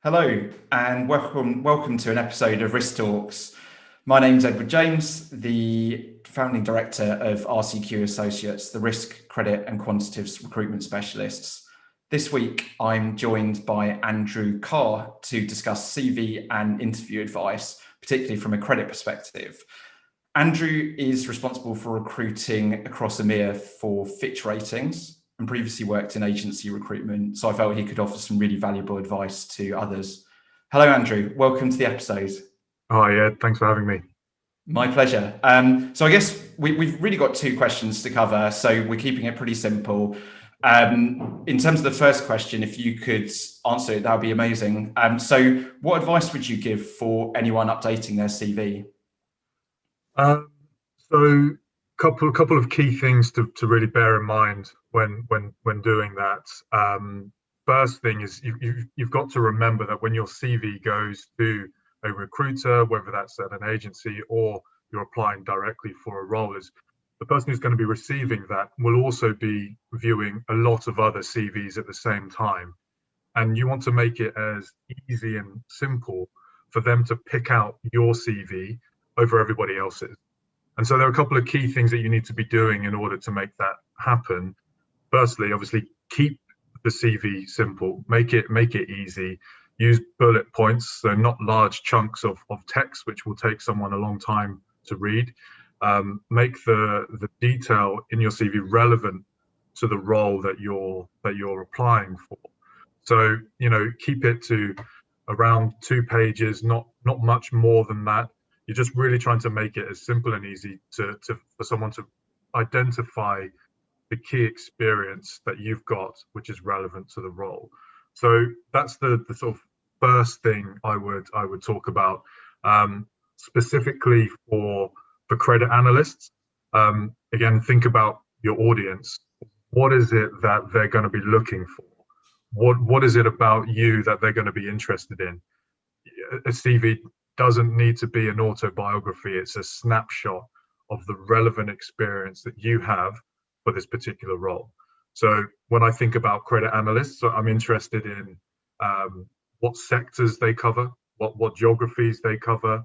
Hello and welcome to an episode of Risk Talks. My name's Edward James, the founding director of RCQ Associates, the risk, credit and quantitative recruitment specialists. This week, I'm joined by Andrew Carr to discuss CV and interview advice, particularly from a credit perspective. Andrew is responsible for recruiting across EMEA for Fitch Ratings and previously worked in agency recruitment, so I felt he could offer some really valuable advice to others. Hello, Andrew. Welcome to the episode. Hi, Ed. Thanks for having me. My pleasure. So I guess we've really got two questions to cover, so we're keeping it pretty simple. In terms of the first question, if you could answer it, that would be amazing. So what advice would you give for anyone updating their CV? So, couple of key things to really bear in mind when doing that. First thing is you've got to remember that when your CV goes to a recruiter, whether that's at an agency or you're applying directly for a role, is the person who's going to be receiving that will also be viewing a lot of other CVs at the same time. And you want to make it as easy and simple for them to pick out your CV over everybody else's. And so there are a couple of key things that you need to be doing in order to make that happen. Firstly, obviously, keep the CV simple, make it easy. Use bullet points, so not large chunks of text, which will take someone a long time to read. Make the detail in your CV relevant to the role that you're applying for. So, keep it to around 2 pages, not much more than that. You're just really trying to make it as simple and easy for someone to identify the key experience that you've got, which is relevant to the role. So that's the sort of first thing I would talk about, specifically for credit analysts. Again, think about your audience. What is it that they're going to be looking for? What is it about you that they're going to be interested in? A CV doesn't need to be an autobiography. It's a snapshot of the relevant experience that you have for this particular role. So when I think about credit analysts, I'm interested in what sectors they cover, what geographies they cover,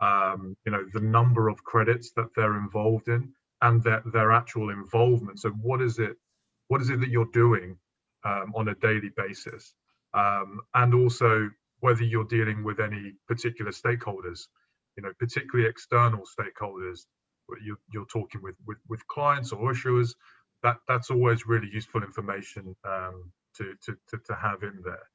the number of credits that they're involved in, and their actual involvement. So what is it that you're doing on a daily basis, and also whether you're dealing with any particular stakeholders, particularly external stakeholders. You're talking with clients or issuers. That's always really useful information to have in there.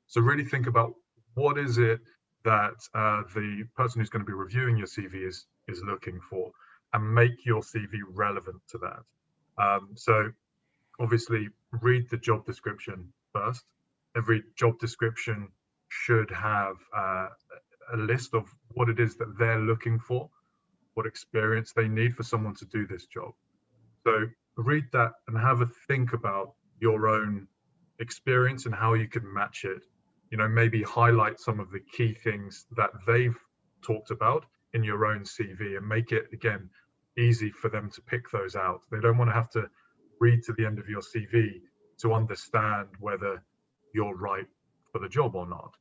So really think about what is it that the person who's going to be reviewing your CV is looking for, and make your CV relevant to that. So obviously read the job description first. Every job description should have a list of what it is that they're looking for, what experience they need for someone to do this job. So read that and have a think about your own experience and how you can match it. Maybe highlight some of the key things that they've talked about in your own CV and make it, again, easy for them to pick those out. They don't want to have to read to the end of your CV to understand whether you're right for the job or not.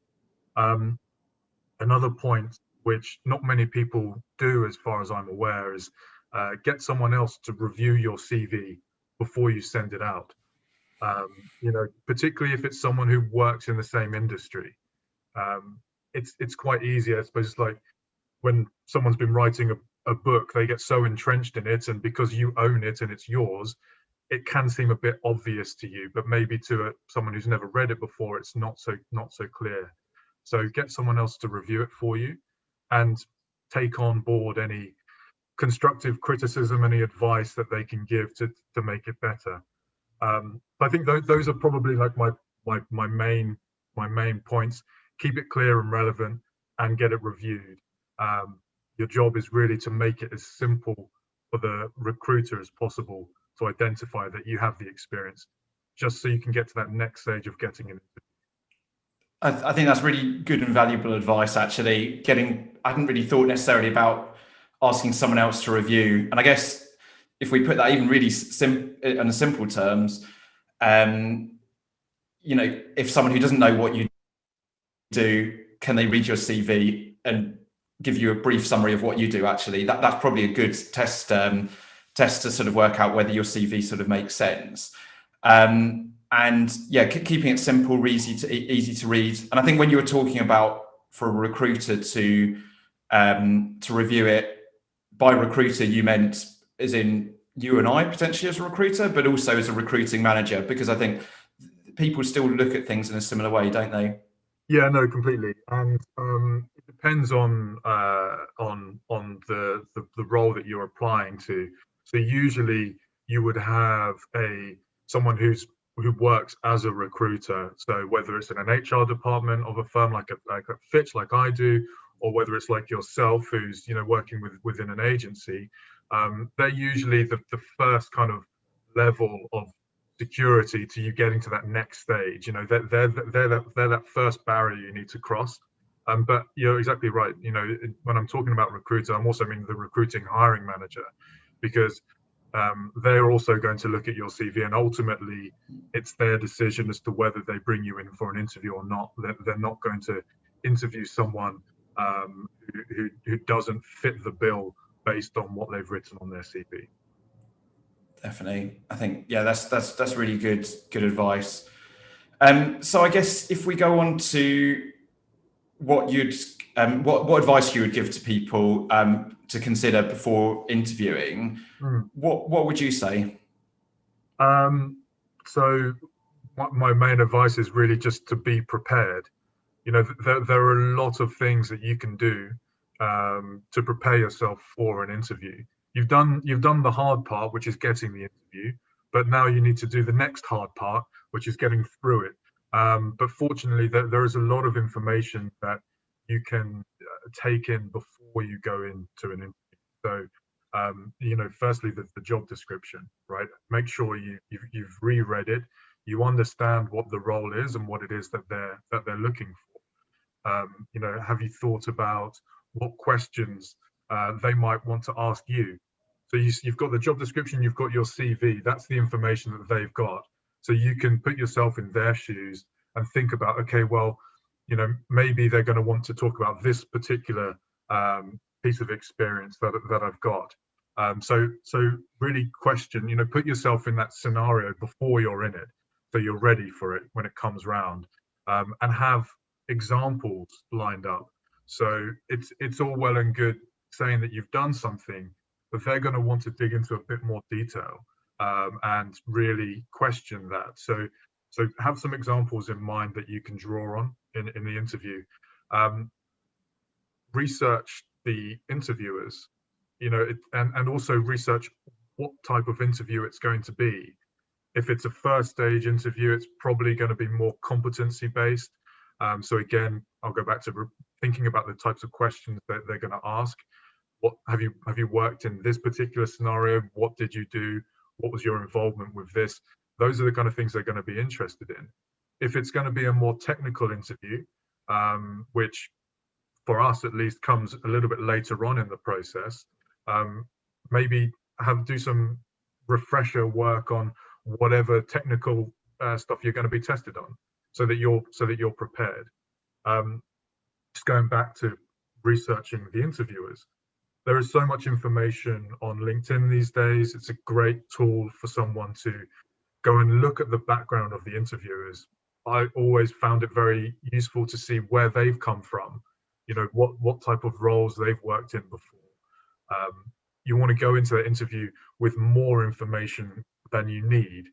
Another point, which not many people do as far as I'm aware, is get someone else to review your CV before you send it out. Particularly if it's someone who works in the same industry. It's quite easy, I suppose. It's like when someone's been writing a book, they get so entrenched in it, and because you own it and it's yours, it can seem a bit obvious to you, but maybe to someone who's never read it before, it's not so clear. So get someone else to review it for you, and take on board any constructive criticism, any advice that they can give to make it better. I think those are probably like my main points. Keep it clear and relevant, and get it reviewed. Your job is really to make it as simple for the recruiter as possible to identify that you have the experience, just so you can get to that next stage of getting in. I think that's really good and valuable advice, actually. I hadn't really thought necessarily about asking someone else to review. And I guess if we put that even really in simple terms, if someone who doesn't know what you do, can they read your CV and give you a brief summary of what you do? Actually, that's probably a good test to sort of work out whether your CV sort of makes sense. And yeah, keeping it simple, easy to read. And I think when you were talking about for a recruiter to review it, by recruiter you meant as in you and I potentially as a recruiter, but also as a recruiting manager, because I think people still look at things in a similar way, don't they? Yeah, no, completely. And it depends on the role that you're applying to. So usually you would have someone who works as a recruiter. So whether it's in an HR department of a firm like a Fitch, like I do, or whether it's like yourself who's working within an agency, they're usually the first kind of level of security to you getting to that next stage. They're that first barrier you need to cross. But you're exactly right. When I'm talking about recruiter, I'm also meaning the recruiting hiring manager, because they're also going to look at your CV, and ultimately it's their decision as to whether they bring you in for an interview or not. They're not going to interview someone who doesn't fit the bill based on what they've written on their CV. Definitely. I think, yeah, that's really good advice. So I guess if we go on to what what advice you would give to people to consider before interviewing, what would you say? So my main advice is really just to be prepared. There are a lot of things that you can do to prepare yourself for an interview. You've done the hard part, which is getting the interview, but now you need to do the next hard part, which is getting through it. But fortunately, there is a lot of information that you can take in before you go into an interview. So, firstly, the job description, right? Make sure you've reread it, you understand what the role is and what it is that they're looking for. Have you thought about what questions they might want to ask you? So you've got the job description, you've got your CV. That's the information that they've got. So you can put yourself in their shoes and think about, okay, well, maybe they're going to want to talk about this particular piece of experience that I've got. So really question, put yourself in that scenario before you're in it, so you're ready for it when it comes round, and have examples lined up. So it's all well and good saying that you've done something, but they're going to want to dig into a bit more detail and really question that. So have some examples in mind that you can draw on in the interview. Research the interviewers, and also research what type of interview it's going to be. If it's a first stage interview, it's probably going to be more competency based. So again, I'll go back to thinking about the types of questions that they're going to ask. What have you worked in this particular scenario? What did you do? What was your involvement with this? Those are the kind of things they're going to be interested in. If it's going to be a more technical interview, which for us at least comes a little bit later on in the process, maybe do some refresher work on whatever technical stuff you're going to be tested on, so that you're prepared. Just going back to researching the interviewers, there is so much information on LinkedIn these days. It's a great tool for someone to go and look at the background of the interviewers. I always found it very useful to see where they've come from, what type of roles they've worked in before. You want to go into that interview with more information than you need.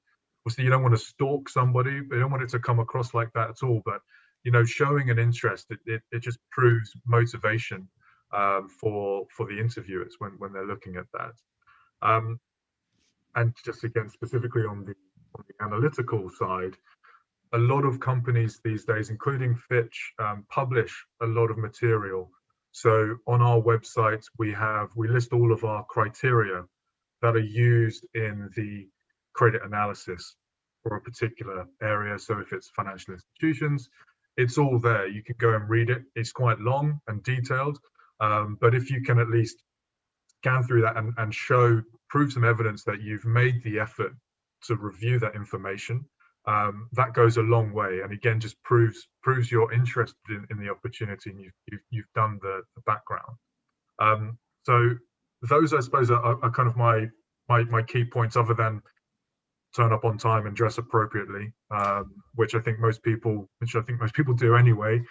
Obviously, you don't want to stalk somebody, but you don't want it to come across like that at all. But showing an interest, it just proves motivation for the interviewers when they're looking at that. And just again, specifically on the analytical side, a lot of companies these days, including Fitch, publish a lot of material. So on our website, we list all of our criteria that are used in the credit analysis for a particular area. So if it's financial institutions, it's all there. You can go and read it. It's quite long and detailed, but if you can at least scan through that and prove some evidence that you've made the effort to review that information, that goes a long way, and again just proves you're interested in the opportunity, and you've done the background. So those, I suppose, are kind of my key points, other than turn up on time and dress appropriately, which I think most people do anyway.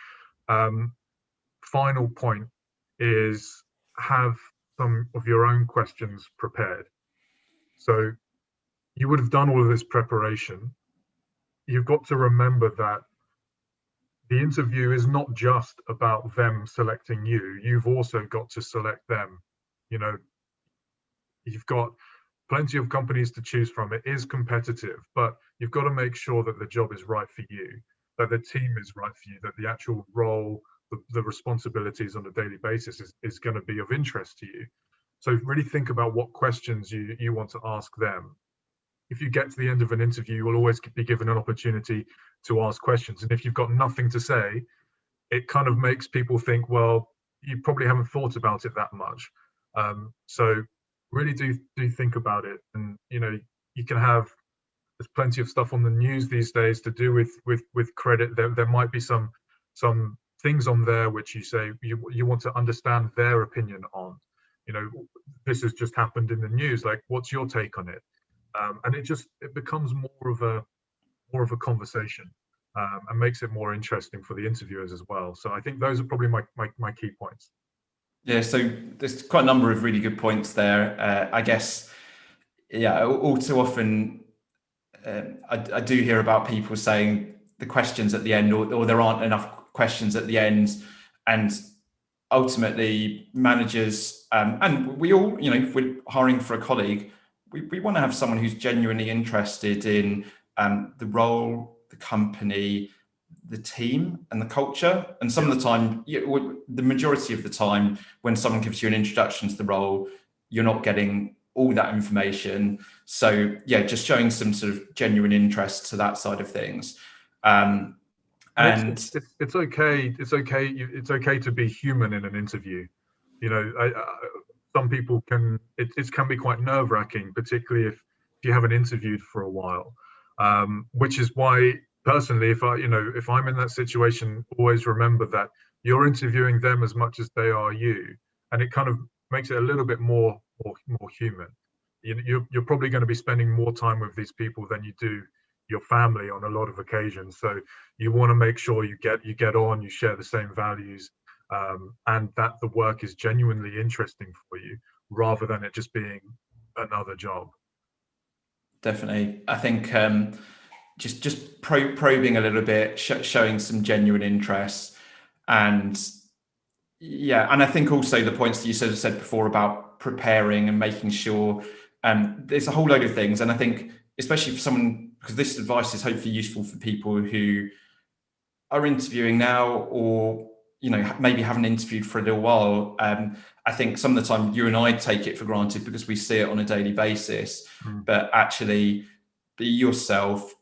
Final point is, have some of your own questions prepared. So you would have done all of this preparation. You've got to remember that the interview is not just about them selecting you. You've also got to select them. You know, you've got plenty of companies to choose from. It is competitive, but you've got to make sure that the job is right for you, that the team is right for you, that the actual role, the responsibilities on a daily basis is going to be of interest to you. So really think about what questions you want to ask them. If you get to the end of an interview, you will always be given an opportunity to ask questions. And if you've got nothing to say, it kind of makes people think, well, you probably haven't thought about it that much. So really do think about it. And you can have, there's plenty of stuff on the news these days to do with credit. There might be some things on there which you say you want to understand their opinion on. This has just happened in the news. Like, what's your take on it? And it becomes more of a conversation, and makes it more interesting for the interviewers as well. So I think those are probably my key points. Yeah, so there's quite a number of really good points there. I guess, yeah, all too often I do hear about people saying the questions at the end, or there aren't enough questions at the end, and ultimately managers, and we all, if we're hiring for a colleague, we want to have someone who's genuinely interested in the role, the company, the team, and the culture. And some of the time, the majority of the time, when someone gives you an introduction to the role, you're not getting all that information. So yeah, just showing some sort of genuine interest to that side of things. And it's okay. It's okay to be human in an interview. Some people can. It can be quite nerve-wracking, particularly if you haven't interviewed for a while. Which is why, personally, if I'm in that situation, always remember that you're interviewing them as much as they are you, and it kind of makes it a little bit more human. You're probably going to be spending more time with these people than you do your family on a lot of occasions. So you want to make sure you get on, you share the same values, and that the work is genuinely interesting for you, rather than it just being another job. Definitely, I think just probing a little bit, showing some genuine interest, and yeah, and I think also the points that you sort of said before about preparing and making sure, there's a whole load of things, and I think especially for someone, because this advice is hopefully useful for people who are interviewing now, or maybe haven't interviewed for a little while. I think some of the time you and I take it for granted because we see it on a daily basis, but actually be yourself,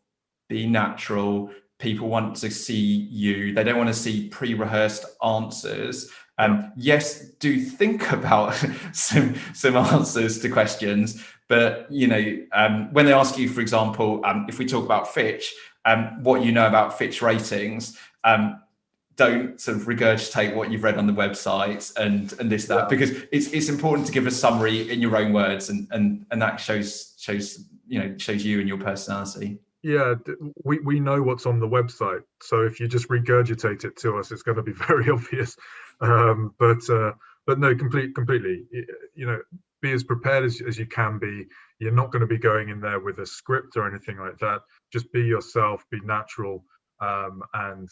be natural. People want to see you. They don't want to see pre-rehearsed answers. Yes, do think about some answers to questions, but when they ask you, for example, if we talk about Fitch, what you know about Fitch Ratings, don't sort of regurgitate what you've read on the website and this that, because it's important to give a summary in your own words, and that shows you and your personality. Yeah, we know what's on the website, so if you just regurgitate it to us, it's going to be very obvious. But no, completely. Be as prepared as you can be. You're not going to be going in there with a script or anything like that. Just be yourself, be natural, and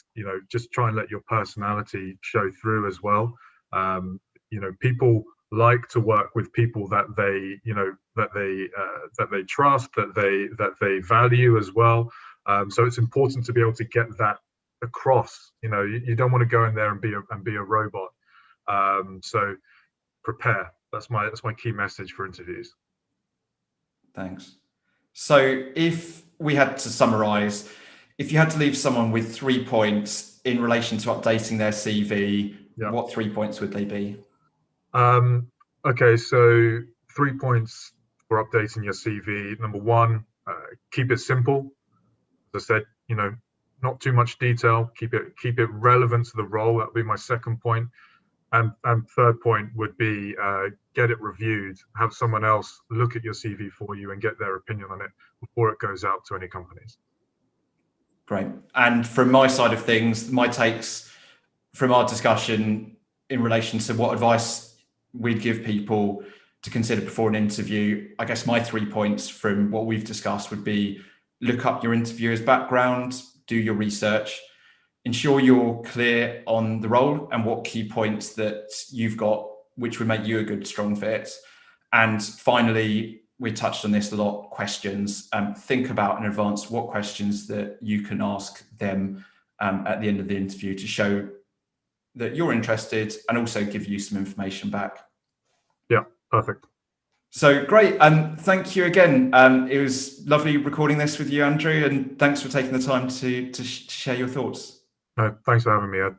just try and let your personality show through as well. People like to work with people that they trust, that they value as well. So it's important to be able to get that across. You don't want to go in there and be a robot. So prepare. That's my key message for interviews. Thanks. So if we had to summarize, if you had to leave someone with 3 points in relation to updating their CV, what 3 points would they be? Okay, so 3 points for updating your CV. Number one, keep it simple. As I said, not too much detail. Keep it relevant to the role. That would be my second point. And third point would be get it reviewed. Have someone else look at your CV for you and get their opinion on it before it goes out to any companies. Great. And from my side of things, my takes from our discussion in relation to what advice we'd give people to consider before an interview, I guess my 3 points from what we've discussed would be: look up your interviewer's background, do your research, ensure you're clear on the role and what key points that you've got, which would make you a good, strong fit. And finally, we touched on this a lot, questions. Think about in advance what questions that you can ask them at the end of the interview to show that you're interested and also give you some information back. Yeah, perfect. So great. Thank you again. It was lovely recording this with you, Andrew, and thanks for taking the time to share your thoughts. No, thanks for having me, Ed.